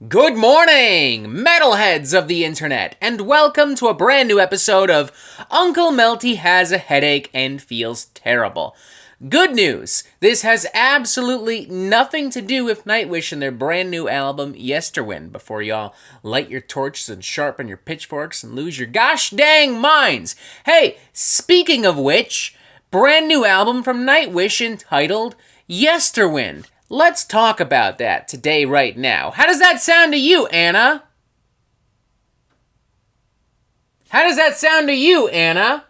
Good morning, metalheads of the internet, and welcome to a brand new episode of Uncle Melty Has a Headache and Feels Terrible. Good news, this has absolutely nothing to do with Nightwish and their brand new album, Yesterwynde, before y'all light your torches and sharpen your pitchforks and lose your gosh dang minds. Hey, speaking of which, brand new album from Nightwish entitled Yesterwynde. Let's talk about that today, right now. How does that sound to you, Anna? How does that sound to you, Anna?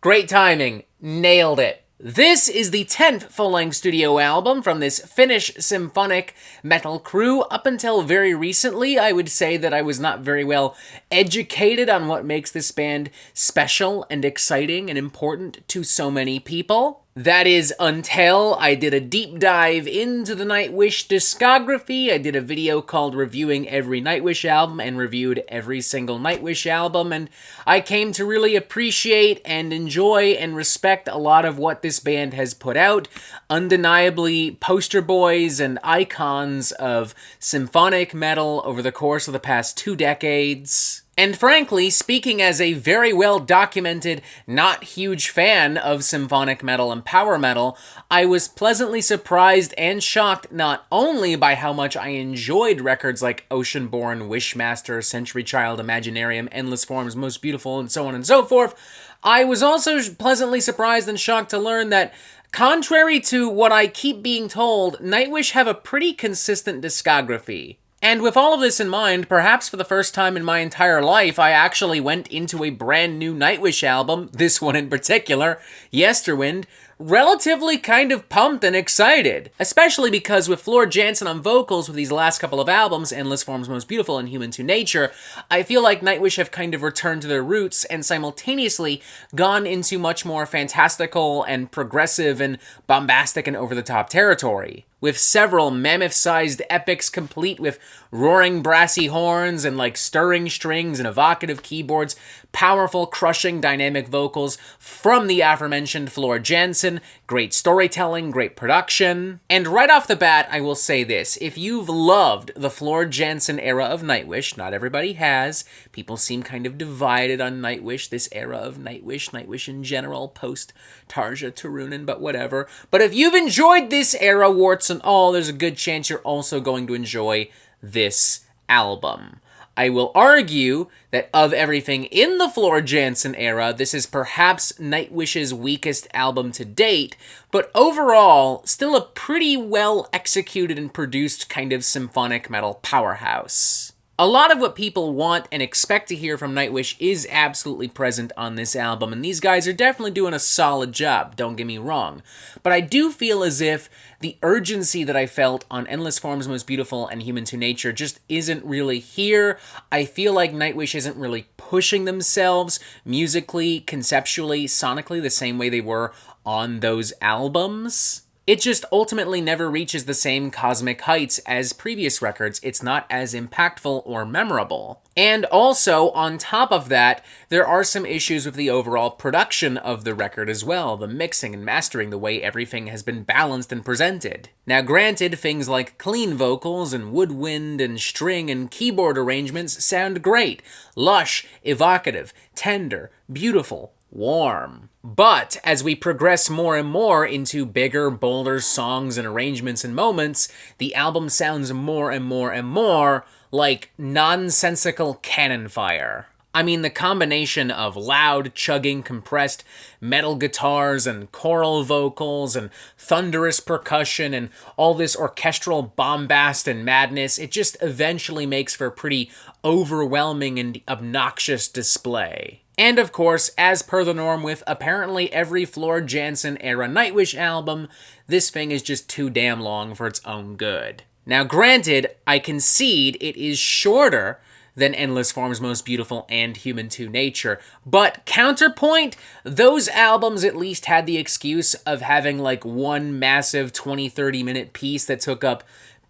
Great timing. Nailed it. This is the 10th full-length studio album from this Finnish symphonic metal crew. Up until very recently, I would say that I was not very well educated on what makes this band special and exciting and important to so many people. That is until I did a deep dive into the Nightwish discography. I did a video called Reviewing Every Nightwish Album and reviewed every single Nightwish album, and I came to really appreciate and enjoy and respect a lot of what this band has put out. Undeniably poster boys and icons of symphonic metal over the course of the past 2 decades. And frankly, speaking as a very well-documented, not huge fan of symphonic metal and power metal, I was pleasantly surprised and shocked not only by how much I enjoyed records like Oceanborn, Wishmaster, Century Child, Imaginarium, Endless Forms, Most Beautiful, and so on and so forth, I was also pleasantly surprised and shocked to learn that contrary to what I keep being told, Nightwish have a pretty consistent discography. And with all of this in mind, perhaps for the first time in my entire life, I actually went into a brand new Nightwish album, this one in particular, Yesterwynde, relatively kind of pumped and excited. Especially because with Floor Jansen on vocals with these last couple of albums, Endless Forms, Most Beautiful, and Human to Nature, I feel like Nightwish have kind of returned to their roots and simultaneously gone into much more fantastical and progressive and bombastic and over-the-top territory. With several mammoth-sized epics complete with roaring brassy horns and stirring strings and evocative keyboards, powerful, crushing, dynamic vocals from the aforementioned Floor Jansen, great storytelling, great production. And right off the bat, I will say this. If you've loved the Floor Jansen era of Nightwish, not everybody has, people seem kind of divided on Nightwish, this era of Nightwish in general, post-Tarja Turunen, but whatever. But if you've enjoyed this era, Warts and all, there's a good chance you're also going to enjoy this album. I will argue that of everything in the Floor Jansen era, this is perhaps Nightwish's weakest album to date, but overall, still a pretty well executed and produced kind of symphonic metal powerhouse. A lot of what people want and expect to hear from Nightwish is absolutely present on this album, and these guys are definitely doing a solid job, don't get me wrong. But I do feel as if the urgency that I felt on Endless Forms, Most Beautiful, and Human to Nature just isn't really here. I feel like Nightwish isn't really pushing themselves musically, conceptually, sonically the same way they were on those albums. It just ultimately never reaches the same cosmic heights as previous records. It's not as impactful or memorable. And also, on top of that, there are some issues with the overall production of the record as well, the mixing and mastering, the way everything has been balanced and presented. Now granted, things like clean vocals and woodwind and string and keyboard arrangements sound great, lush, evocative, tender, beautiful, warm. But as we progress more and more into bigger, bolder songs and arrangements and moments, the album sounds more and more and more like nonsensical cannon fire. I mean, the combination of loud, chugging, compressed metal guitars and choral vocals and thunderous percussion and all this orchestral bombast and madness, it just eventually makes for a pretty overwhelming and obnoxious display. And of course, as per the norm with apparently every Floor Jansen era Nightwish album, this thing is just too damn long for its own good. Now granted, I concede it is shorter than Endless Forms, Most Beautiful, and Human to Nature, but counterpoint, those albums at least had the excuse of having one massive 20-30 minute piece that took up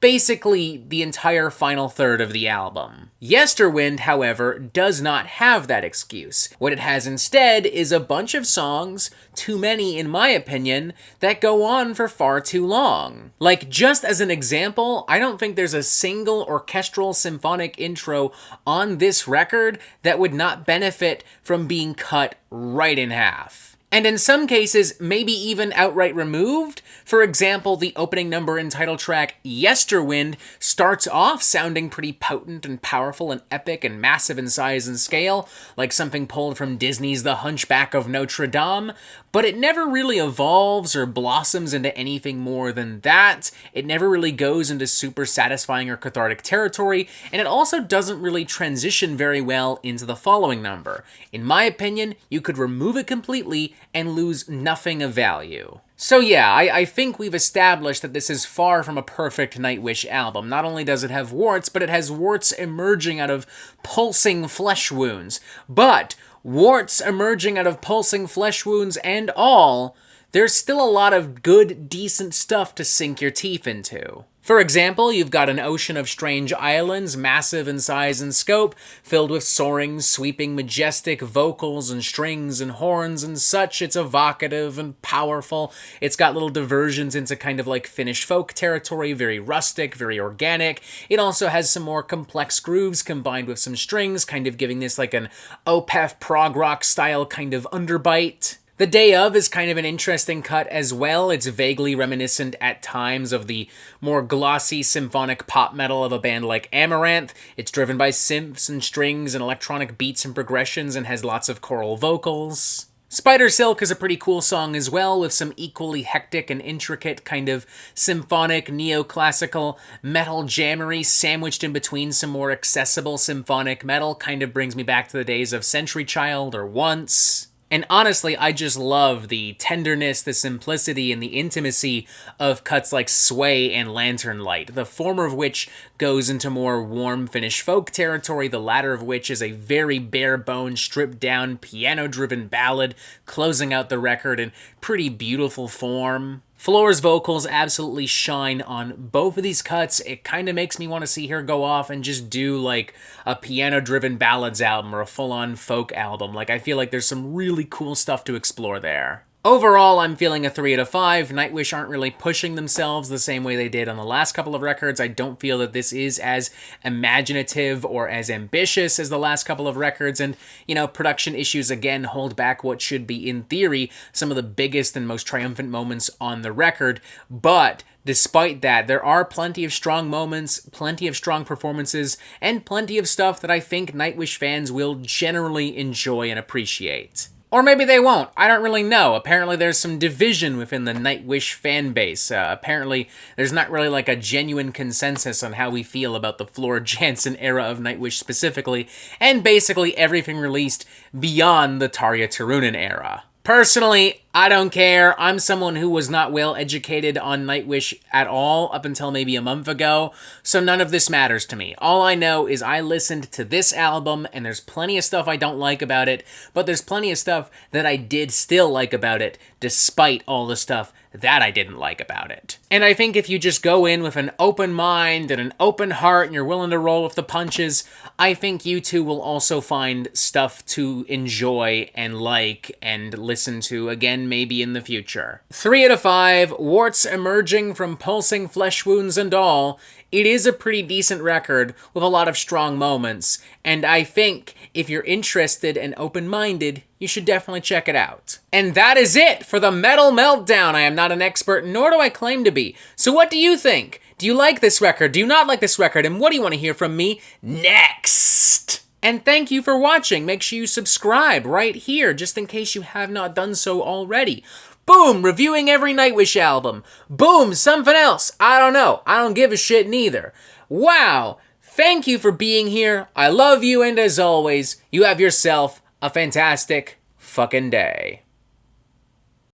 basically the entire final third of the album. Yesterwynde, however, does not have that excuse. What it has instead is a bunch of songs, too many in my opinion, that go on for far too long. Like, just as an example, I don't think there's a single orchestral symphonic intro on this record that would not benefit from being cut right in half. And in some cases, maybe even outright removed. For example, the opening number and title track, Yesterwynde, starts off sounding pretty potent and powerful and epic and massive in size and scale, like something pulled from Disney's The Hunchback of Notre Dame, but it never really evolves or blossoms into anything more than that. It never really goes into super satisfying or cathartic territory, and it also doesn't really transition very well into the following number. In my opinion, you could remove it completely and lose nothing of value. So yeah, I think we've established that this is far from a perfect Nightwish album. Not only does it have warts, but it has warts emerging out of pulsing flesh wounds. But warts emerging out of pulsing flesh wounds and all, there's still a lot of good, decent stuff to sink your teeth into. For example, you've got an ocean of strange islands, massive in size and scope, filled with soaring, sweeping, majestic vocals and strings and horns and such. It's evocative and powerful. It's got little diversions into kind of like Finnish folk territory, very rustic, very organic. It also has some more complex grooves combined with some strings, kind of giving this like an Opeth prog rock style kind of underbite. The Day Of is kind of an interesting cut as well. It's vaguely reminiscent at times of the more glossy symphonic pop metal of a band like Amaranth. It's driven by synths and strings and electronic beats and progressions and has lots of choral vocals. Spider Silk is a pretty cool song as well, with some equally hectic and intricate kind of symphonic, neoclassical, metal jammery sandwiched in between some more accessible symphonic metal. Kind of brings me back to the days of Century Child or Once. And honestly, I just love the tenderness, the simplicity, and the intimacy of cuts like Sway and Lantern Light, the former of which goes into more warm Finnish folk territory, the latter of which is a very bare-bones, stripped-down, piano-driven ballad, closing out the record in pretty beautiful form. Floor's vocals absolutely shine on both of these cuts. It kind of makes me want to see her go off and just do like a piano-driven ballads album or a full-on folk album. Like, I feel like there's some really cool stuff to explore there. Overall, I'm feeling a 3 out of 5. Nightwish aren't really pushing themselves the same way they did on the last couple of records. I don't feel that this is as imaginative or as ambitious as the last couple of records, and, you know, production issues again hold back what should be, in theory, some of the biggest and most triumphant moments on the record, but despite that, there are plenty of strong moments, plenty of strong performances, and plenty of stuff that I think Nightwish fans will generally enjoy and appreciate. Or maybe they won't. I don't really know. Apparently there's some division within the Nightwish fan base. Apparently there's not really like a genuine consensus on how we feel about the Floor Jansen era of Nightwish specifically, and basically everything released beyond the Tarja Turunen era. Personally, I don't care. I'm someone who was not well educated on Nightwish at all up until maybe a month ago, so none of this matters to me. All I know is I listened to this album, and there's plenty of stuff I don't like about it, but there's plenty of stuff that I did still like about it, despite all the stuff that I didn't like about it. And I think if you just go in with an open mind and an open heart and you're willing to roll with the punches, I think you too will also find stuff to enjoy and like and listen to again maybe in the future. 3 out of 5, warts emerging from pulsing flesh wounds and all. It is a pretty decent record with a lot of strong moments, and I think if you're interested and open-minded, you should definitely check it out. And that is it for the Metal Meltdown. I am not an expert, nor do I claim to be. So what do you think? Do you like this record? Do you not like this record? And what do you want to hear from me next? And thank you for watching. Make sure you subscribe right here, just in case you have not done so already. Boom, reviewing every Nightwish album. Boom, something else. I don't know. I don't give a shit neither. Wow. Thank you for being here. I love you, and as always, you have yourself a fantastic fucking day.